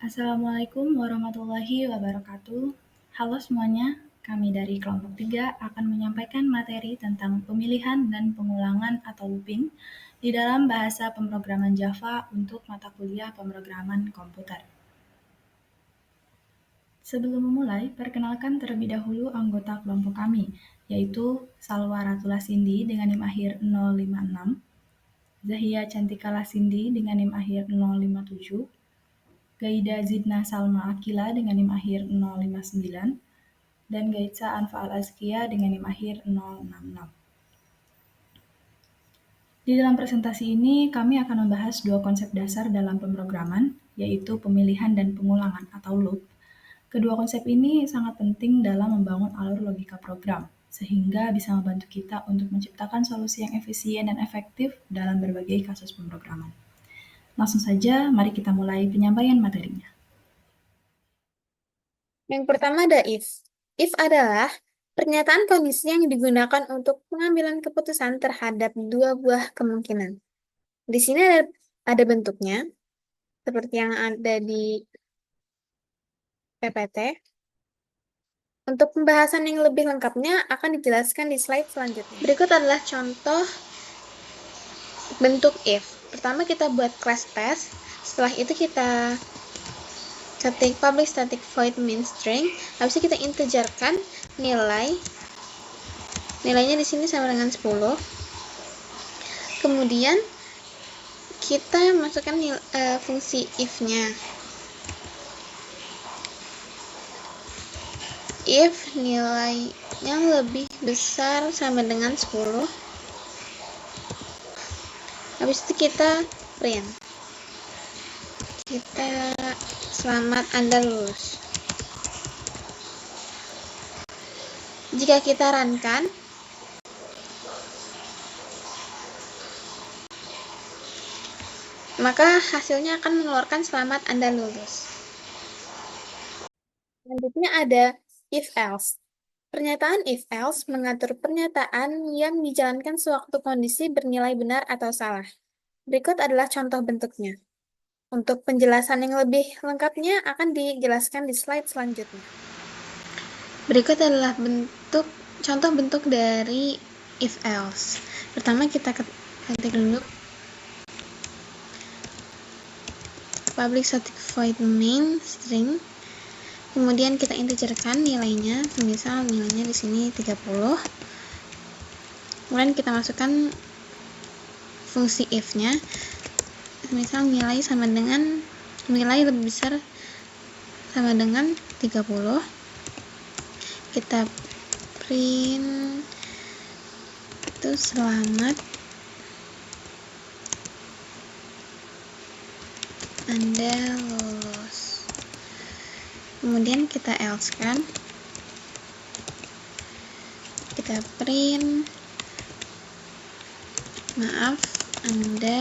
Assalamualaikum warahmatullahi wabarakatuh. Halo semuanya, kami dari kelompok 3 akan menyampaikan materi tentang pemilihan dan pengulangan atau looping di dalam bahasa pemrograman Java untuk mata kuliah pemrograman komputer. Sebelum memulai, perkenalkan terlebih dahulu anggota kelompok kami, yaitu Salwa Ratula Sindi dengan NIM akhir 056, Zahia Cantika Lasindi dengan NIM akhir 057, Gaida Zidna Salma Akila dengan NIM akhir 059, dan Gaitsa Anfa Al-Azkia dengan NIM akhir 066. Di dalam presentasi ini, kami akan membahas dua konsep dasar dalam pemrograman, yaitu pemilihan dan pengulangan atau loop. Kedua konsep ini sangat penting dalam membangun alur logika program, sehingga bisa membantu kita untuk menciptakan solusi yang efisien dan efektif dalam berbagai kasus pemrograman. Langsung saja, mari kita mulai penyampaian materinya. Yang pertama ada if. If adalah pernyataan kondisi yang digunakan untuk pengambilan keputusan terhadap dua buah kemungkinan. Di sini ada bentuknya, seperti yang ada di PPT. Untuk pembahasan yang lebih lengkapnya akan dijelaskan di slide selanjutnya. Berikut adalah contoh bentuk if. Pertama kita buat class test, setelah itu kita ketik public static void main string, habis itu kita integerkan nilainya di sini sama dengan 10. Kemudian kita masukkan fungsi if-nya. If nilainya lebih besar sama dengan 10, habis itu kita print. Kita selamat Anda lulus. Jika kita runkan, maka hasilnya akan mengeluarkan selamat Anda lulus. Selanjutnya ada if-else. Pernyataan if-else mengatur pernyataan yang dijalankan sewaktu kondisi bernilai benar atau salah. Berikut adalah contoh bentuknya. Untuk penjelasan yang lebih lengkapnya akan dijelaskan di slide selanjutnya. Berikut adalah contoh bentuk dari if-else. Pertama kita ketik dulu public static void main string. Kemudian kita integerkan nilainya, misal nilainya di sini 30. Kemudian kita masukkan fungsi if-nya. Misal nilai lebih besar sama dengan 30. Kita print itu selamat Anda lulus. Kemudian kita else kan, kita print maaf Anda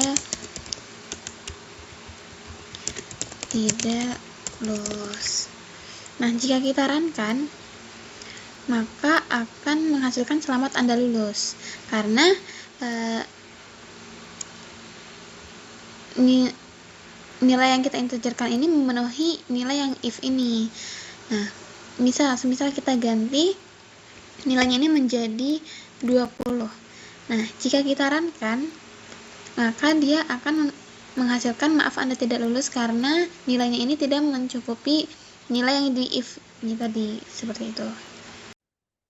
tidak lulus. Nah, jika kita runkan, maka akan menghasilkan selamat Anda lulus, karena nilai yang kita integerkan ini memenuhi nilai yang if ini. Nah, semisal kita ganti nilainya ini menjadi 20. Nah, jika kita runkan, maka dia akan menghasilkan maaf Anda tidak lulus karena nilainya ini tidak mencukupi nilai yang di if ini tadi, seperti itu.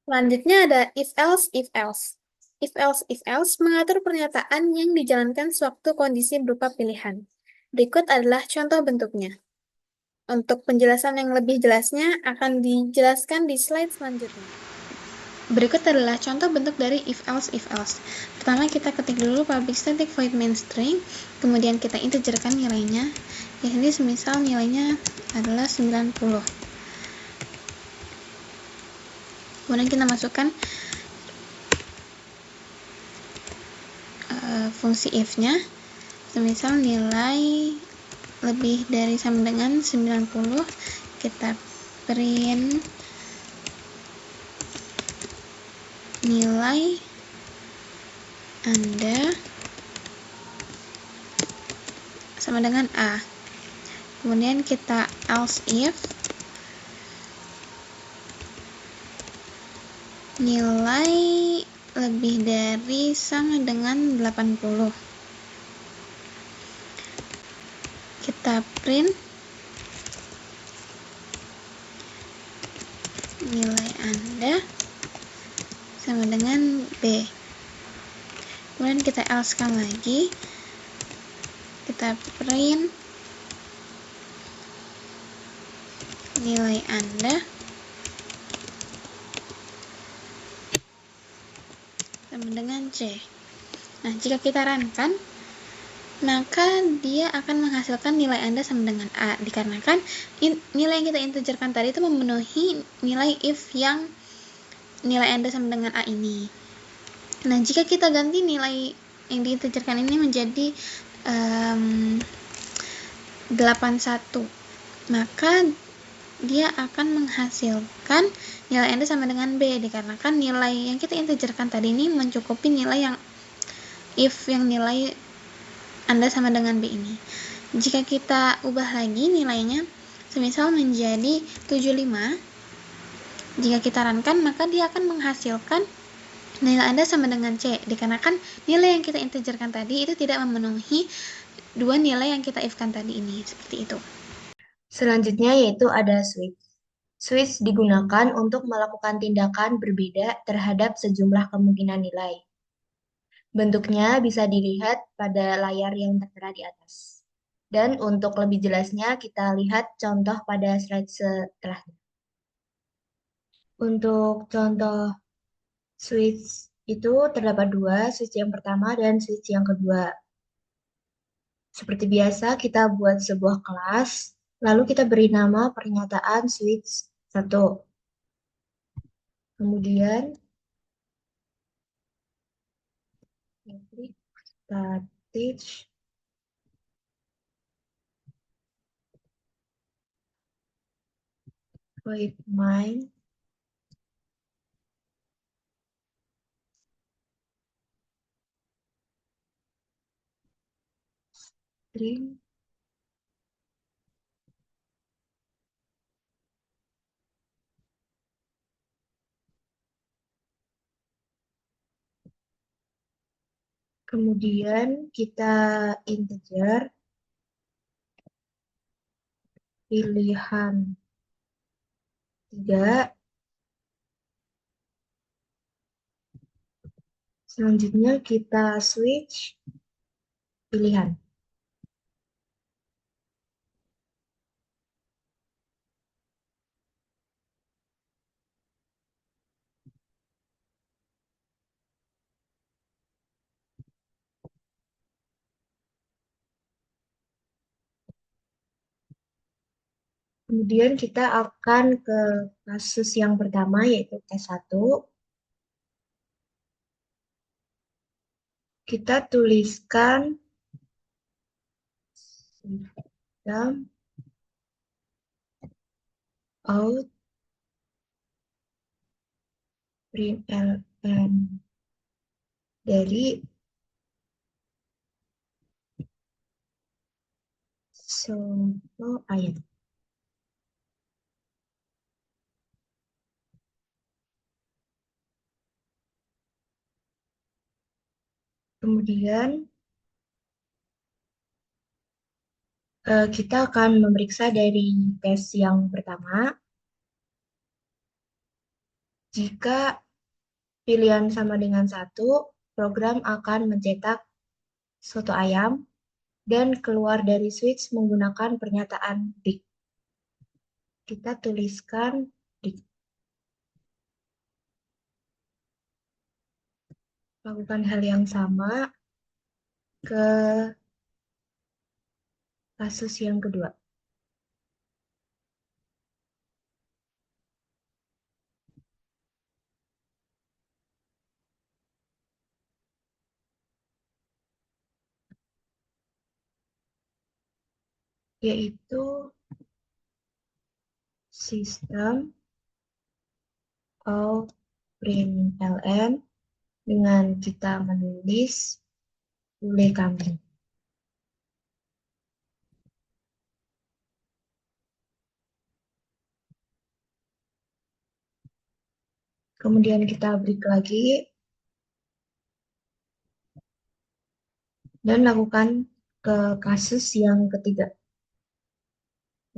Selanjutnya ada if-else. If-else mengatur pernyataan yang dijalankan sewaktu kondisi berupa pilihan. Berikut adalah contoh bentuknya. Untuk penjelasan yang lebih jelasnya akan dijelaskan di slide selanjutnya. Berikut adalah contoh bentuk dari if-else. Pertama kita ketik dulu public static void main string, kemudian kita integerkan nilainya. Ya, ini semisal nilainya adalah 90. Kemudian kita masukkan fungsi if-nya. Semisal nilai lebih dari sama dengan 90, kita print nilai Anda sama dengan A. Kemudian kita else if nilai lebih dari sama dengan 80. Kita print nilai Anda sama dengan B. Kemudian kita else-kan lagi. Kita print nilai Anda sama dengan C. Nah, jika kita runkan, maka dia akan menghasilkan nilai Anda sama dengan A, dikarenakan nilai yang kita integerkan tadi itu memenuhi nilai if yang nilai Anda sama dengan A ini. Nah, jika kita ganti nilai yang diintegerkan ini menjadi 81, maka dia akan menghasilkan nilai Anda sama dengan B, dikarenakan nilai yang kita integerkan tadi ini mencukupi nilai yang if yang nilai Anda sama dengan B ini. Jika kita ubah lagi nilainya, semisal menjadi 75, jika kita runkan, maka dia akan menghasilkan nilai Anda sama dengan C, dikarenakan nilai yang kita integerkan tadi itu tidak memenuhi dua nilai yang kita if-kan tadi ini, seperti itu. Selanjutnya yaitu ada switch. Switch digunakan untuk melakukan tindakan berbeda terhadap sejumlah kemungkinan nilai. Bentuknya bisa dilihat pada layar yang tertera di atas. Dan untuk lebih jelasnya kita lihat contoh pada slide setelahnya. Untuk contoh switch itu terdapat dua, switch yang pertama dan switch yang kedua. Seperti biasa, kita buat sebuah kelas, lalu kita beri nama pernyataan switch 1. Kemudian, kita teach void main string kemudian kita integer pilihan 3. Selanjutnya kita switch pilihan. Kemudian kita akan ke kasus yang pertama yaitu tes 1. Kita tuliskan system out println dari soto ayam. Kemudian kita akan memeriksa dari tes yang pertama. Jika pilihan sama dengan 1, program akan mencetak soto ayam dan keluar dari switch menggunakan pernyataan dik. Kita tuliskan dik. Lakukan hal yang sama ke kasus yang kedua. Yaitu sistem out println dengan kita menulis bule kambing. Kemudian kita break lagi dan lakukan ke kasus yang ketiga.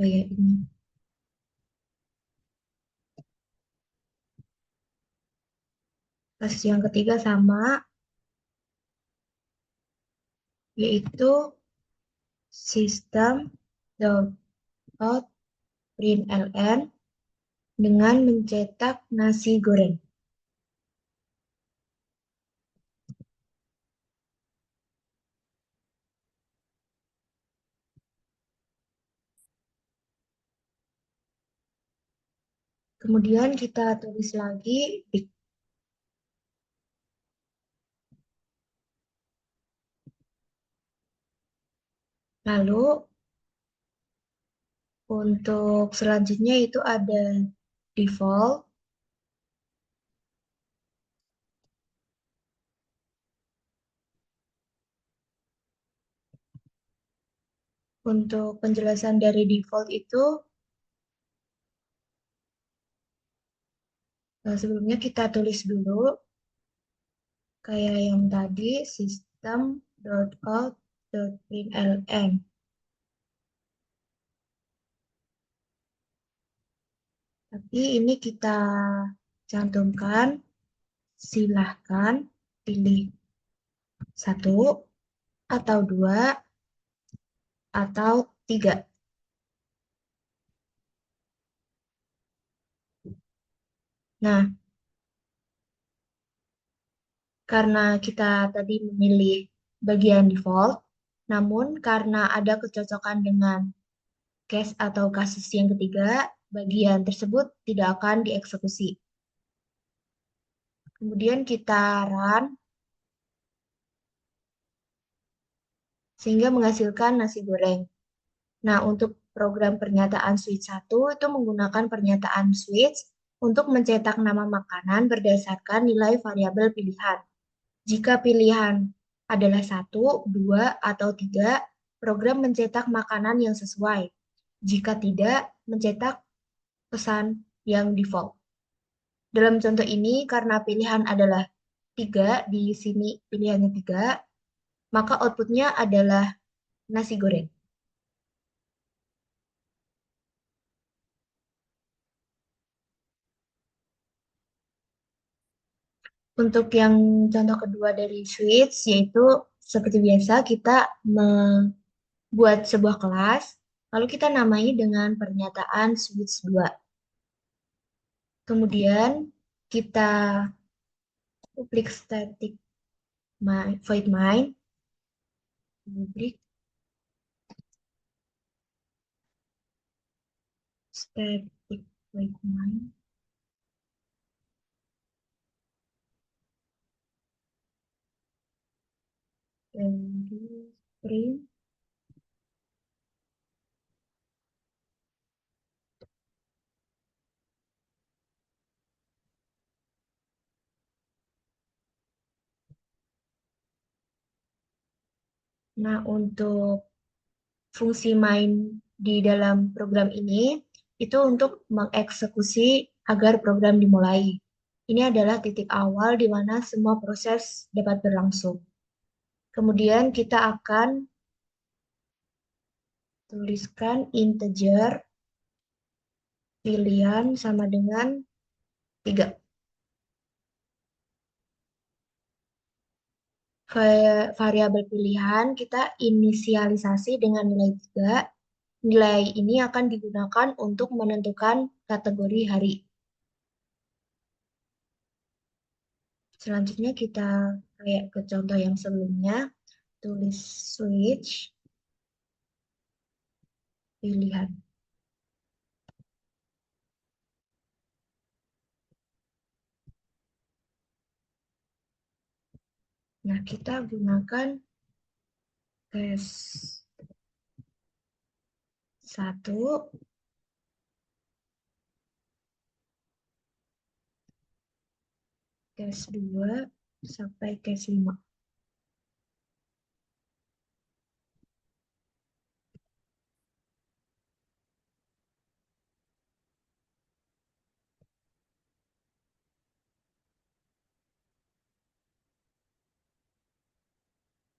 Oh ya, ini. Kasus yang ketiga sama, yaitu sistem out println dengan mencetak nasi goreng. Kemudian kita tulis lagi, lalu untuk selanjutnya itu ada default. Untuk penjelasan dari default itu, sebelumnya kita tulis dulu, kayak yang tadi, system.out.println. Tapi ini kita cantumkan, silahkan pilih satu, atau dua, atau tiga. Nah, karena kita tadi memilih bagian default, namun karena ada kecocokan dengan case atau kasus yang ketiga, bagian tersebut tidak akan dieksekusi. Kemudian kita run, sehingga menghasilkan nasi goreng. Nah, untuk program pernyataan switch 1 itu menggunakan pernyataan switch untuk mencetak nama makanan berdasarkan nilai variabel pilihan. Jika pilihan adalah 1, 2, atau 3, program mencetak makanan yang sesuai. Jika tidak, mencetak pesan yang default. Dalam contoh ini, karena pilihan adalah 3, di sini pilihannya 3, maka outputnya adalah nasi goreng. Untuk yang contoh kedua dari switch, yaitu seperti biasa kita membuat sebuah kelas, lalu kita namai dengan pernyataan switch 2. Kemudian kita public static void main, public static void main, dan print. Nah, untuk fungsi main di dalam program ini itu untuk mengeksekusi agar program dimulai. Ini adalah titik awal di mana semua proses dapat berlangsung. Kemudian kita akan tuliskan integer pilihan sama dengan 3. Variabel pilihan kita inisialisasi dengan nilai 3. Nilai ini akan digunakan untuk menentukan kategori hari. Selanjutnya kita kayak ke contoh yang sebelumnya, tulis switch pilihan. Nah, kita gunakan case 1, case 2, sampai case 5.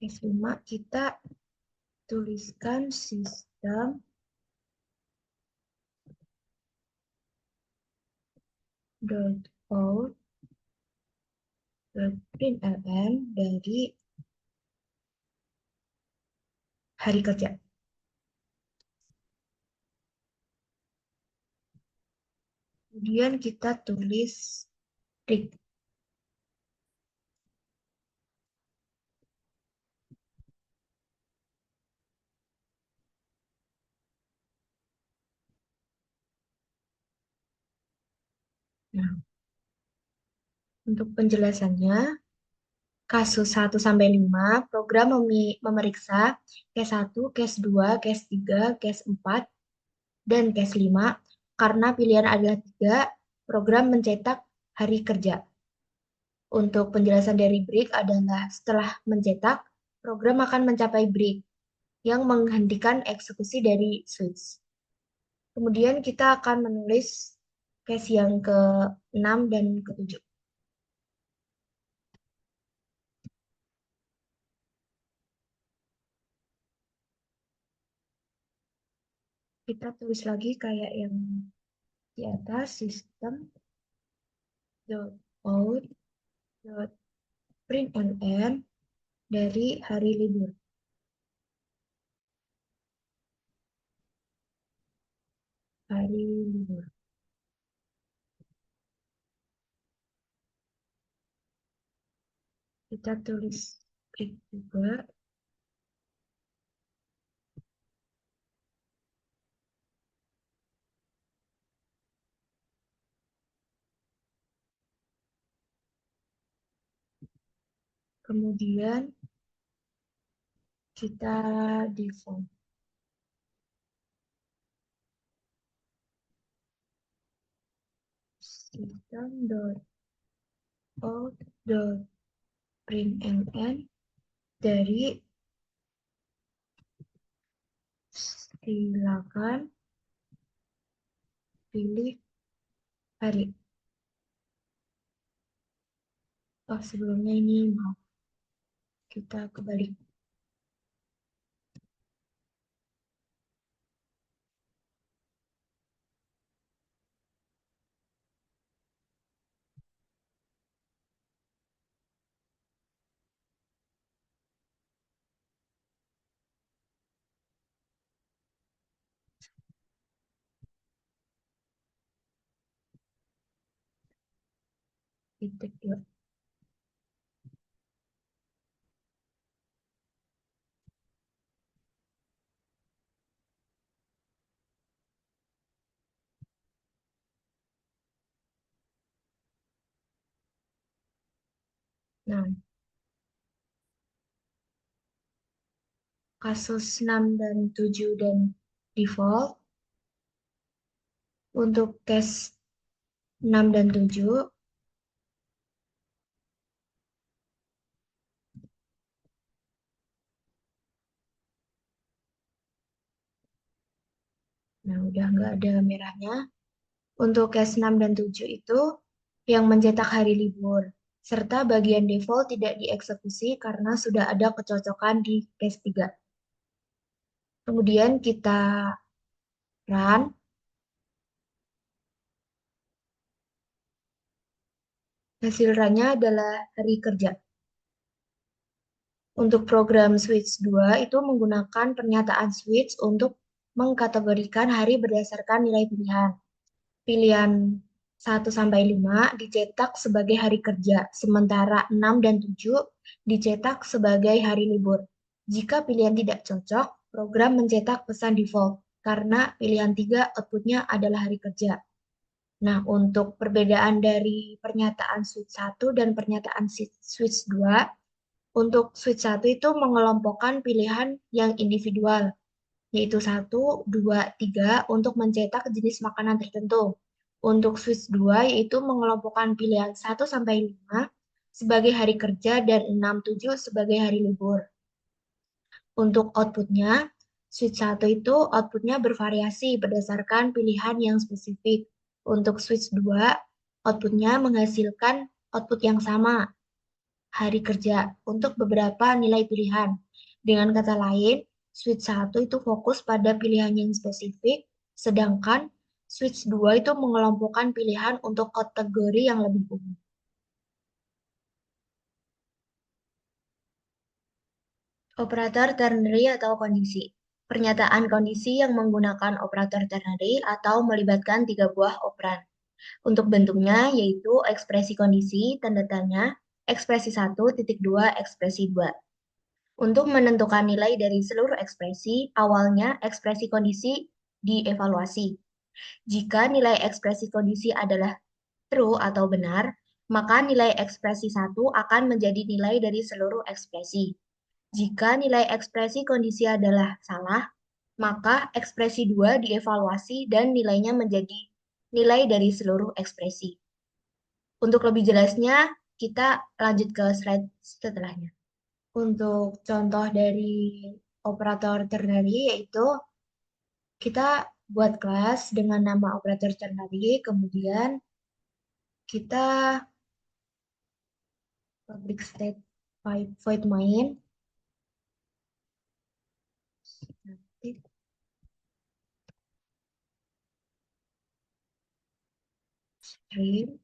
case 5 kita tuliskan sistem dot out dot println dari hari kerja. Kemudian kita tulis break. Nah, untuk penjelasannya, kasus 1 sampai 5, program memeriksa case 1, case 2, case 3, case 4, dan case 5. Karena pilihan adalah 3, program mencetak hari kerja. Untuk penjelasan dari break adalah setelah mencetak, program akan mencapai break yang menghentikan eksekusi dari switch. Kemudian kita akan menulis case yang ke-6 dan ke-7. Kita tulis lagi kayak yang di atas, sistem dot out dot println dari hari libur. Hari libur. Kita tulis break juga. Kemudian kita default. System dot out dot println dari silakan pilih hari. Oh, sebelumnya ini maaf, kita kebalik. Titik dua. Nah, kasus 6 dan 7 dan default. Untuk case 6 dan 7, nah udah nggak ada merahnya. Untuk case 6 dan 7 itu yang mencetak hari libur, serta bagian default tidak dieksekusi karena sudah ada kecocokan di case 3. Kemudian kita run. Hasil runnya adalah hari kerja. Untuk program switch 2 itu menggunakan pernyataan switch untuk mengkategorikan hari berdasarkan nilai pilihan. Pilihan 1 sampai 5 dicetak sebagai hari kerja, sementara 6 dan 7 dicetak sebagai hari libur. Jika pilihan tidak cocok, program mencetak pesan default karena pilihan 3 outputnya adalah hari kerja. Nah, untuk perbedaan dari pernyataan switch 1 dan pernyataan switch 2, untuk switch 1 itu mengelompokkan pilihan yang individual, yaitu 1, 2, 3 untuk mencetak jenis makanan tertentu. Untuk switch 2 yaitu mengelompokkan pilihan 1 sampai 5 sebagai hari kerja dan 6, 7 sebagai hari libur. Untuk outputnya, switch 1 itu outputnya bervariasi berdasarkan pilihan yang spesifik. Untuk switch 2, outputnya menghasilkan output yang sama. hari kerja untuk beberapa nilai pilihan. Dengan kata lain, switch 1 itu fokus pada pilihan yang spesifik, sedangkan switch 2 itu mengelompokkan pilihan untuk kategori yang lebih umum. Operator ternary atau kondisi. Pernyataan kondisi yang menggunakan operator ternary atau melibatkan tiga buah operan. Untuk bentuknya yaitu ekspresi kondisi, tanda tanya, ekspresi 1.2, ekspresi 2. Untuk menentukan nilai dari seluruh ekspresi, awalnya ekspresi kondisi dievaluasi. Jika nilai ekspresi kondisi adalah true atau benar, maka nilai ekspresi 1 akan menjadi nilai dari seluruh ekspresi. Jika nilai ekspresi kondisi adalah salah, maka ekspresi 2 dievaluasi dan nilainya menjadi nilai dari seluruh ekspresi. Untuk lebih jelasnya, kita lanjut ke slide setelahnya. Untuk contoh dari operator ternary yaitu kita buat kelas dengan nama operator ternary, kemudian kita public state void main, nanti string,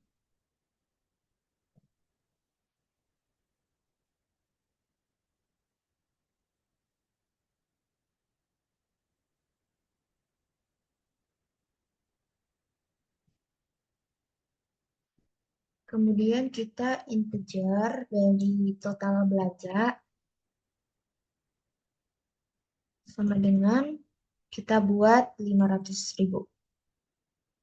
kemudian kita integer dari total belanja sama dengan kita buat 500.000.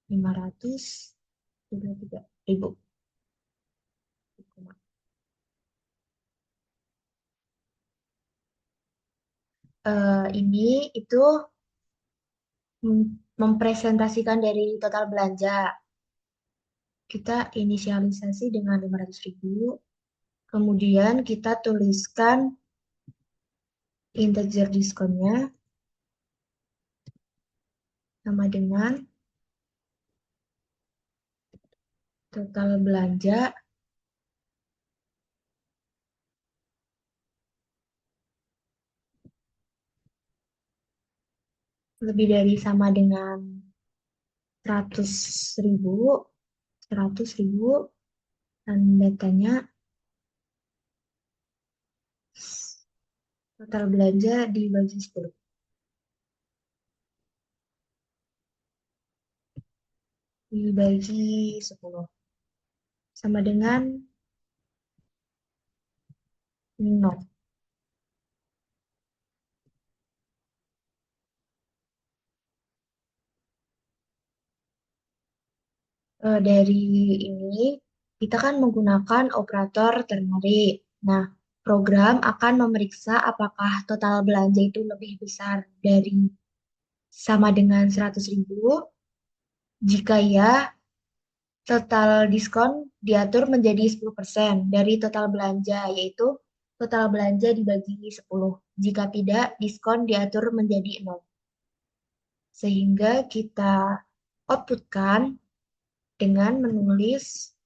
523.000. Ini itu mempresentasikan dari total belanja. Kita inisialisasi dengan 500.000. Kemudian kita tuliskan integer diskonnya sama dengan total belanja lebih dari sama dengan 100.000, 100.000, dan datanya total belanja dibagi 10. Dibagi 10. Sama dengan 0. Dari ini, kita kan menggunakan operator ternary. Nah, program akan memeriksa apakah total belanja itu lebih besar dari sama dengan 100.000. Jika ya, total diskon diatur menjadi 10% dari total belanja, yaitu total belanja dibagi 10. Jika tidak, diskon diatur menjadi 0. Sehingga kita outputkan dengan menulis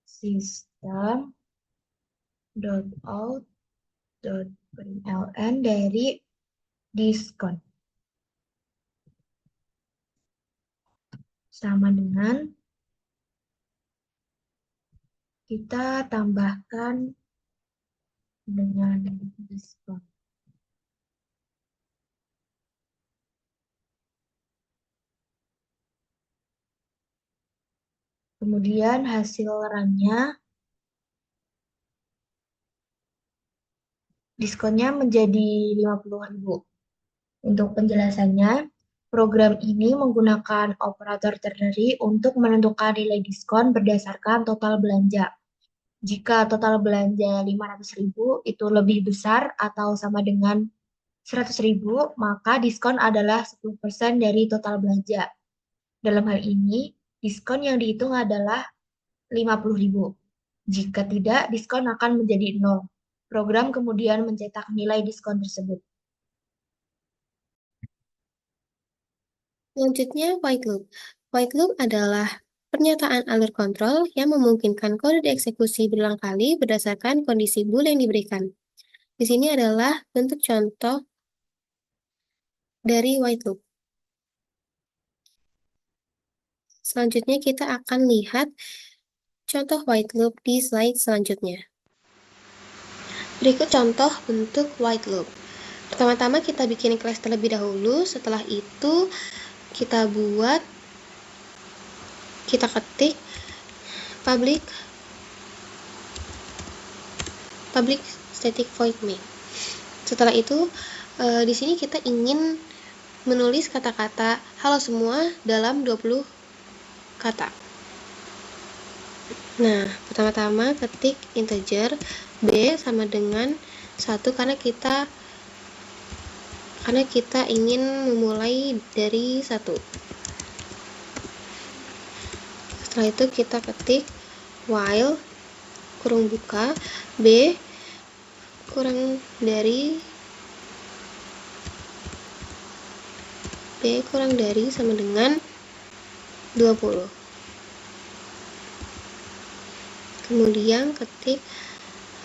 system.out.println dari diskon. Sama dengan kita tambahkan dengan diskon. Kemudian hasil run-nya, diskonnya menjadi 50.000. Untuk penjelasannya, program ini menggunakan operator ternary untuk menentukan nilai diskon berdasarkan total belanja. Jika total belanja 500.000 itu lebih besar atau sama dengan 100.000, maka diskon adalah 10% dari total belanja. Dalam hal ini, diskon yang dihitung adalah 50.000. Jika tidak, diskon akan menjadi 0. Program kemudian mencetak nilai diskon tersebut. Selanjutnya, void loop. Void loop adalah pernyataan alur kontrol yang memungkinkan kode dieksekusi berulang kali berdasarkan kondisi bool yang diberikan. Di sini adalah bentuk contoh dari while loop. Selanjutnya kita akan lihat contoh while loop di slide selanjutnya. Berikut contoh bentuk while loop. Pertama-tama kita bikin kelas terlebih dahulu, setelah itu kita ketik public static void main. Setelah itu di sini kita ingin menulis kata-kata halo semua dalam 20 kata. Nah, pertama-tama ketik integer b sama dengan 1 karena kita ingin memulai dari 1. Setelah itu kita ketik while kurung buka b kurang dari sama dengan 20. Kemudian ketik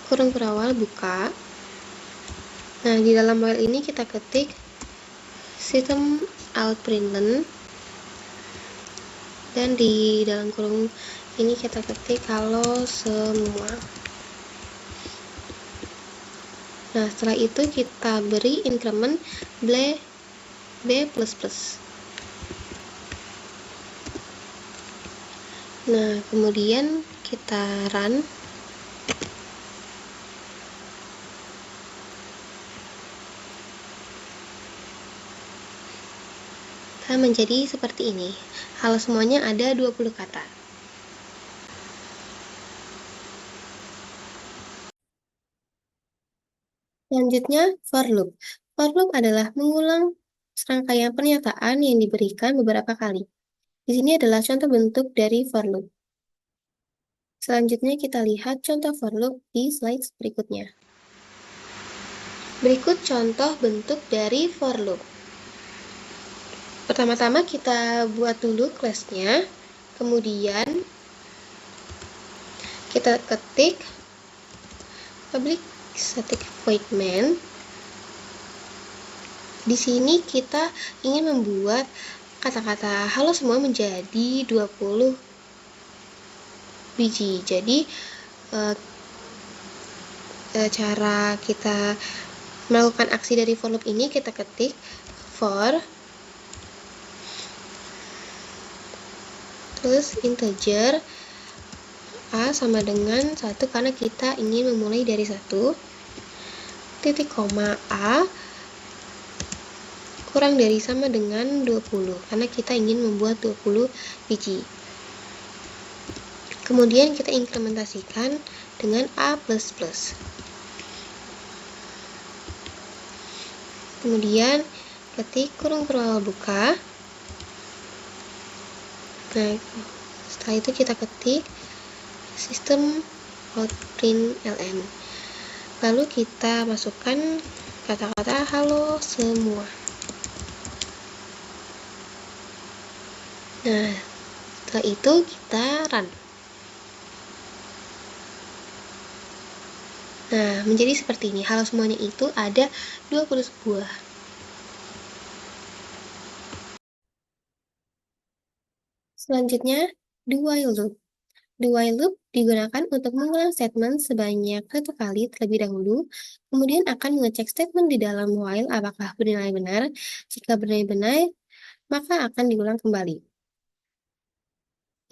kurung berawal buka. Nah, di dalam while ini kita ketik system out println, dan di dalam kurung ini kita ketik halo semua. Nah, setelah itu kita beri increment b++. Nah, kemudian kita run. Menjadi seperti ini. Halo semuanya ada 20 kata. Selanjutnya, for loop. For loop adalah mengulang serangkaian pernyataan yang diberikan beberapa kali. Di sini adalah contoh bentuk dari for loop. Selanjutnya kita lihat contoh for loop di slide berikutnya. Berikut contoh bentuk dari for loop. Pertama-tama kita buat dulu kelasnya, kemudian kita ketik public static void main. Di sini kita ingin membuat kata-kata halo semua menjadi 20 biji. Jadi cara kita melakukan aksi dari for loop ini, kita ketik for terus integer a sama dengan 1 karena kita ingin memulai dari 1, titik koma a kurang dari sama dengan 20 karena kita ingin membuat 20 biji. Kemudian kita implementasikan dengan a++. Kemudian ketik kurung berawal buka. Nah, setelah itu kita ketik system out println. Lalu kita masukkan kata-kata halo semua. Nah, setelah itu kita run. Nah, menjadi seperti ini. Halo semuanya itu ada 20 buah. Selanjutnya, do while loop. Do while loop digunakan untuk mengulang statement sebanyak 1 kali terlebih dahulu, kemudian akan mengecek statement di dalam while apakah bernilai benar. Jika bernilai benar, maka akan diulang kembali.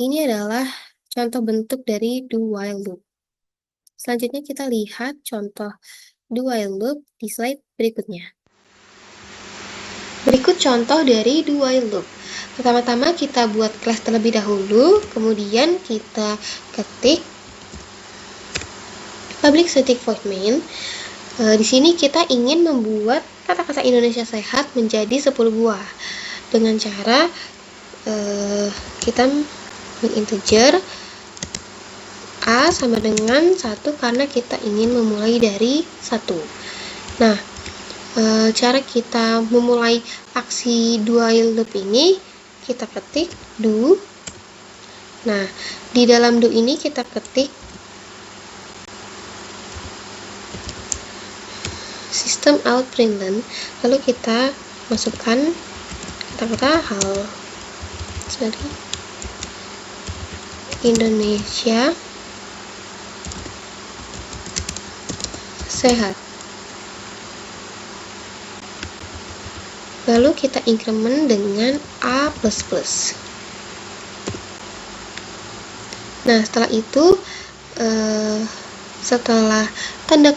Ini adalah contoh bentuk dari do while loop. Selanjutnya kita lihat contoh do while loop di slide berikutnya. Berikut contoh dari do while loop. Pertama-tama kita buat kelas terlebih dahulu, kemudian kita ketik public static void main. Di sini kita ingin membuat kata-kata Indonesia sehat menjadi 10 buah dengan cara kita menginteger a sama dengan 1 karena kita ingin memulai dari 1. Nah, cara kita memulai aksi do while loop ini, kita ketik do Nah, di dalam do ini kita ketik system out println, lalu kita masukkan kata-kata hal dari Indonesia sehat. Lalu kita increment dengan A++. Nah, setelah itu setelah tanda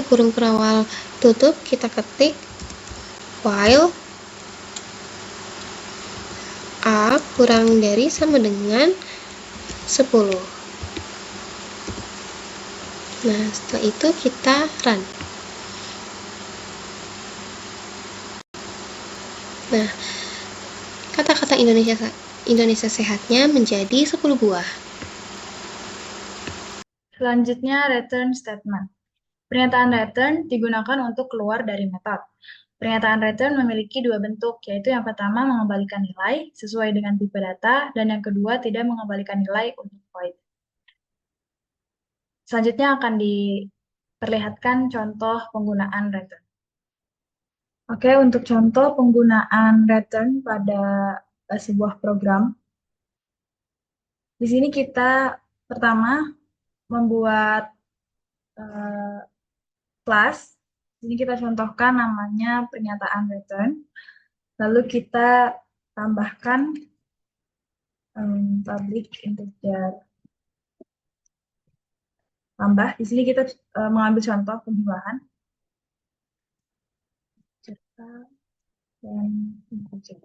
kurung perawal tutup, kita ketik while A kurang dari sama dengan 10. Nah, setelah itu kita run. Nah, kata-kata Indonesia sehatnya menjadi 10 buah. Selanjutnya, return statement. Pernyataan return digunakan untuk keluar dari method. Pernyataan return memiliki dua bentuk, yaitu yang pertama mengembalikan nilai sesuai dengan tipe data, dan yang kedua tidak mengembalikan nilai untuk void. Selanjutnya akan diperlihatkan contoh penggunaan return. Oke, untuk contoh penggunaan return pada sebuah program, di sini kita pertama membuat class. Ini kita contohkan namanya pernyataan return. Lalu kita tambahkan public integer tambah. Di sini kita mengambil contoh penjumlahan dan integer.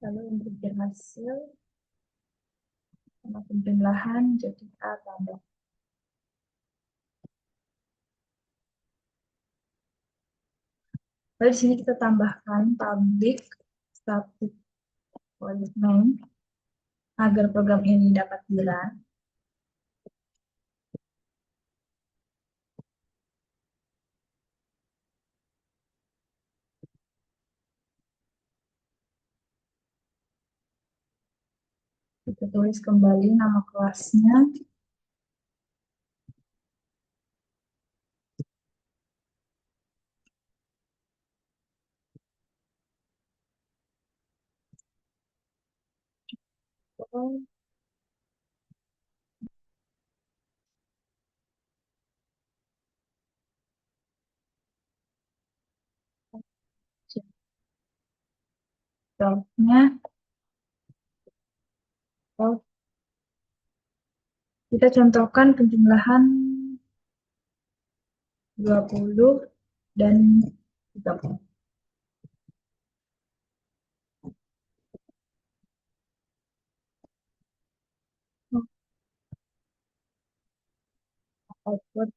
Lalu integer hasil sama penjumlahan jadi A tambah. Lalu di sini kita tambahkan public static void main agar program ini dapat di-run. Kita tulis kembali nama kelasnya. Contohnya, kita contohkan penjumlahan 20 dan 30. Output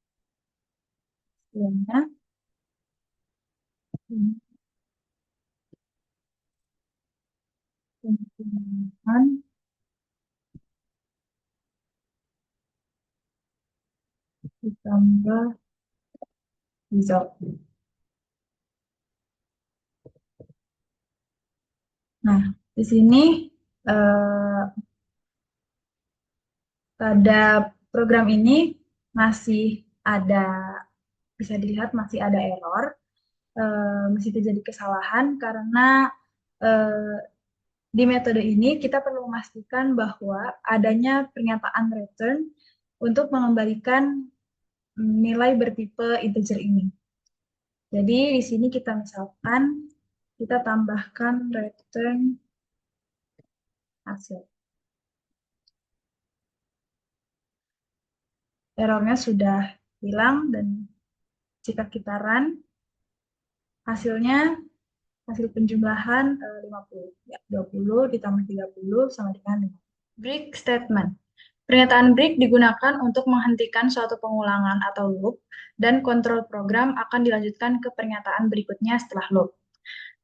hasilnya penjumlahan ditambah result. Nah, di sini pada program ini masih ada, bisa dilihat masih ada error, masih terjadi kesalahan karena di metode ini kita perlu memastikan bahwa adanya pernyataan return untuk mengembalikan nilai bertipe integer ini. Jadi di sini kita misalkan kita tambahkan return hasil. Errornya sudah hilang dan jika kita run, hasilnya hasil penjumlahan 50. Ya, 20 ditambah 30 sama dengan 50. Break statement. Pernyataan break digunakan untuk menghentikan suatu pengulangan atau loop, dan kontrol program akan dilanjutkan ke pernyataan berikutnya setelah loop.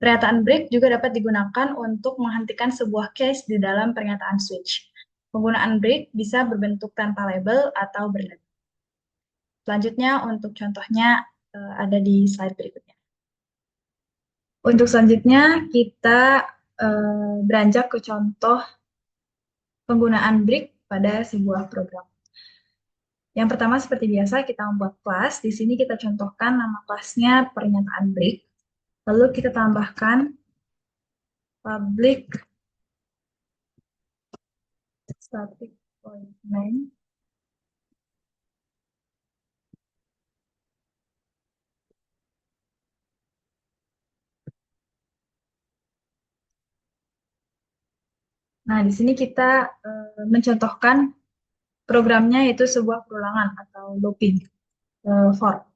Pernyataan break juga dapat digunakan untuk menghentikan sebuah case di dalam pernyataan switch. Penggunaan break bisa berbentuk tanpa label atau berlabel. Selanjutnya untuk contohnya ada di slide berikutnya. Untuk selanjutnya kita beranjak ke contoh penggunaan break pada sebuah program. Yang pertama seperti biasa kita membuat kelas. Di sini kita contohkan nama kelasnya pernyataan break. Lalu kita tambahkan public static void main. Nah, di sini kita mencontohkan programnya yaitu sebuah perulangan atau looping for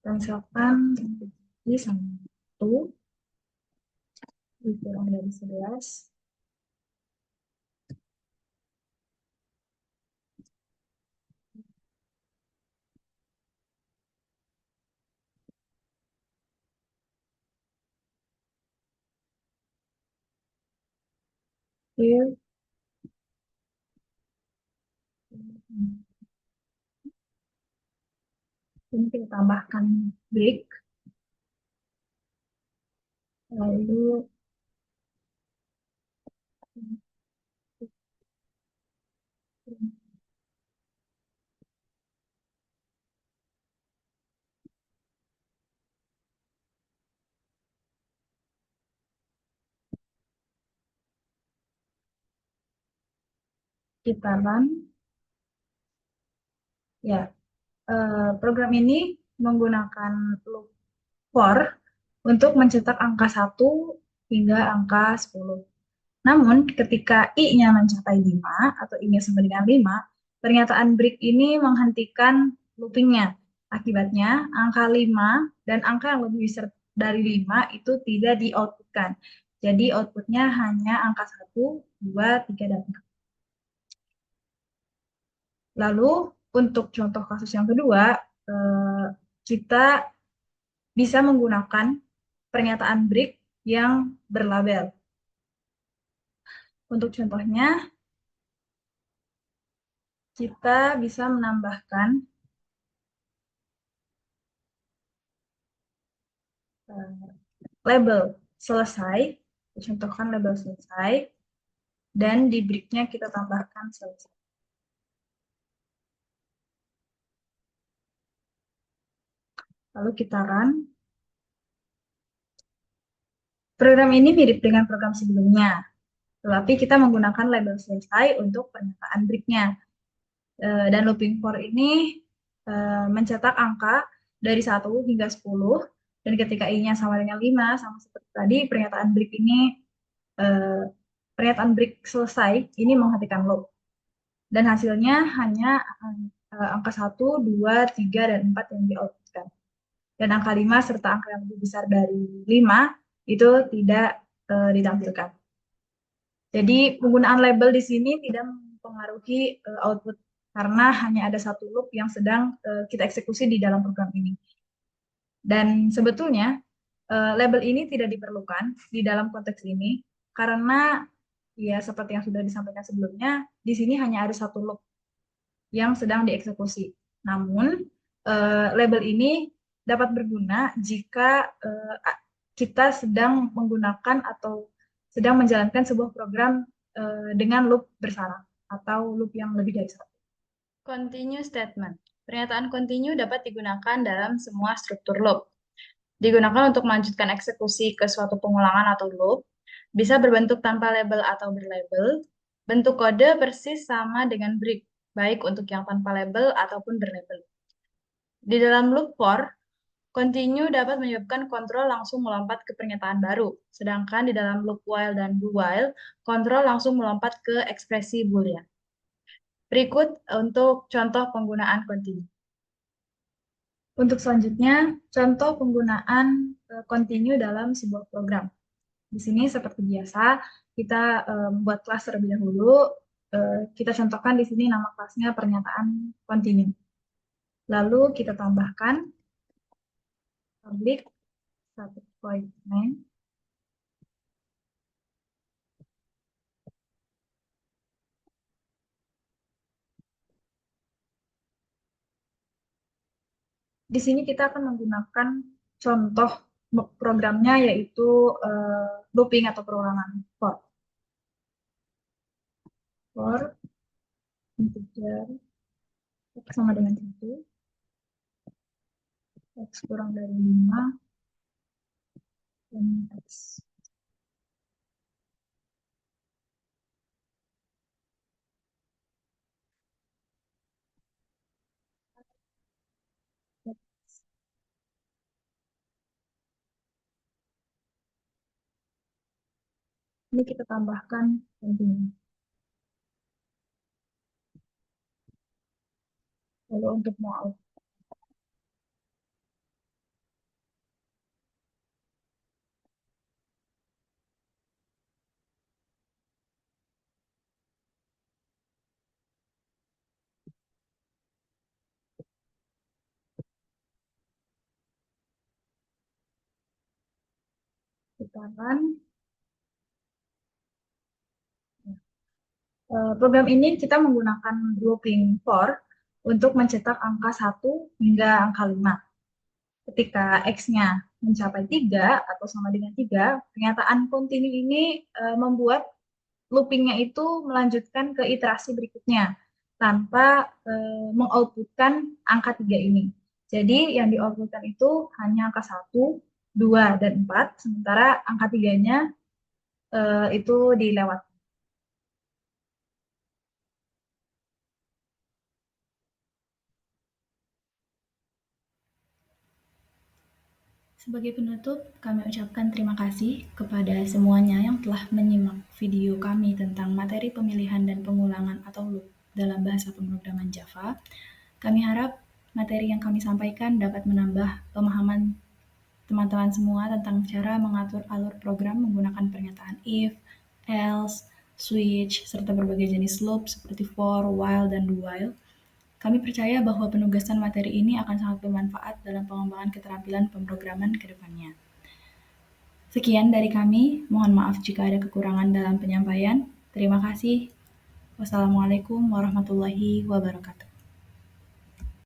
dan misalkan jadi sama 1 dikurang dari 11 if ini kita tambahkan break lalu kita run ya. Program ini menggunakan loop for untuk mencetak angka 1 hingga angka 10. Namun, ketika I-nya mencapai 5 atau I-nya sama dengan 5, pernyataan break ini menghentikan loopingnya. Akibatnya, angka 5 dan angka yang lebih besar dari 5 itu tidak di-outputkan. Jadi, outputnya hanya angka 1, 2, 3, dan 4. Lalu, untuk contoh kasus yang kedua, kita bisa menggunakan pernyataan break yang berlabel. Untuk contohnya, kita bisa menambahkan label selesai, contohkan label selesai, dan di break-nya kita tambahkan selesai. Lalu kita run. Program ini mirip dengan program sebelumnya, tetapi kita menggunakan label selesai untuk pernyataan break-nya. Dan looping for ini mencetak angka dari 1 hingga 10, dan ketika I-nya sama dengan 5, sama seperti tadi, pernyataan break selesai ini menghentikan loop. Dan hasilnya hanya angka 1, 2, 3, dan 4 yang di-outputkan. Dan angka 5 serta angka yang lebih besar dari 5 itu tidak ditampilkan. Jadi penggunaan label di sini tidak mempengaruhi output karena hanya ada satu loop yang sedang kita eksekusi di dalam program ini. Dan sebetulnya label ini tidak diperlukan di dalam konteks ini karena ya seperti yang sudah disampaikan sebelumnya, di sini hanya ada satu loop yang sedang dieksekusi. Namun label ini dapat berguna jika kita sedang menggunakan atau sedang menjalankan sebuah program dengan loop bersarang atau loop yang lebih dari satu. Continue statement. Pernyataan continue dapat digunakan dalam semua struktur loop. Digunakan untuk melanjutkan eksekusi ke suatu pengulangan atau loop, bisa berbentuk tanpa label atau berlabel. Bentuk kode persis sama dengan break, baik untuk yang tanpa label ataupun berlabel. Di dalam loop for, continue dapat menyebabkan kontrol langsung melompat ke pernyataan baru, sedangkan di dalam loop while dan do while, kontrol langsung melompat ke ekspresi boolean. Berikut untuk contoh penggunaan continue. Untuk selanjutnya, contoh penggunaan continue dalam sebuah program. Di sini seperti biasa, kita membuat kelas terlebih dahulu. Kita contohkan di sini nama kelasnya pernyataan continue. Lalu kita tambahkan public static void main. Di sini kita akan menggunakan contoh programnya yaitu looping atau perulangan for. For integer x sama dengan 1, x kurang dari 5, dan x. Ini kita tambahkan continue. Lalu untuk mau out, kita run. Program ini kita menggunakan looping for untuk mencetak angka 1 hingga angka 5. Ketika x-nya mencapai 3 atau sama dengan 3, pernyataan continue ini membuat loopingnya itu melanjutkan ke iterasi berikutnya tanpa mengoutputkan angka 3 ini. Jadi yang dioutputkan itu hanya angka 1, 2, dan 4, sementara angka 3-nya itu dilewat. Sebagai penutup, kami ucapkan terima kasih kepada semuanya yang telah menyimak video kami tentang materi pemilihan dan pengulangan atau loop dalam bahasa pemrograman Java. Kami harap materi yang kami sampaikan dapat menambah pemahaman teman-teman semua tentang cara mengatur alur program menggunakan pernyataan if, else, switch, serta berbagai jenis loop seperti for, while, dan do while. Kami percaya bahwa penugasan materi ini akan sangat bermanfaat dalam pengembangan keterampilan pemrograman ke depannya. Sekian dari kami, mohon maaf jika ada kekurangan dalam penyampaian. Terima kasih. Wassalamualaikum warahmatullahi wabarakatuh.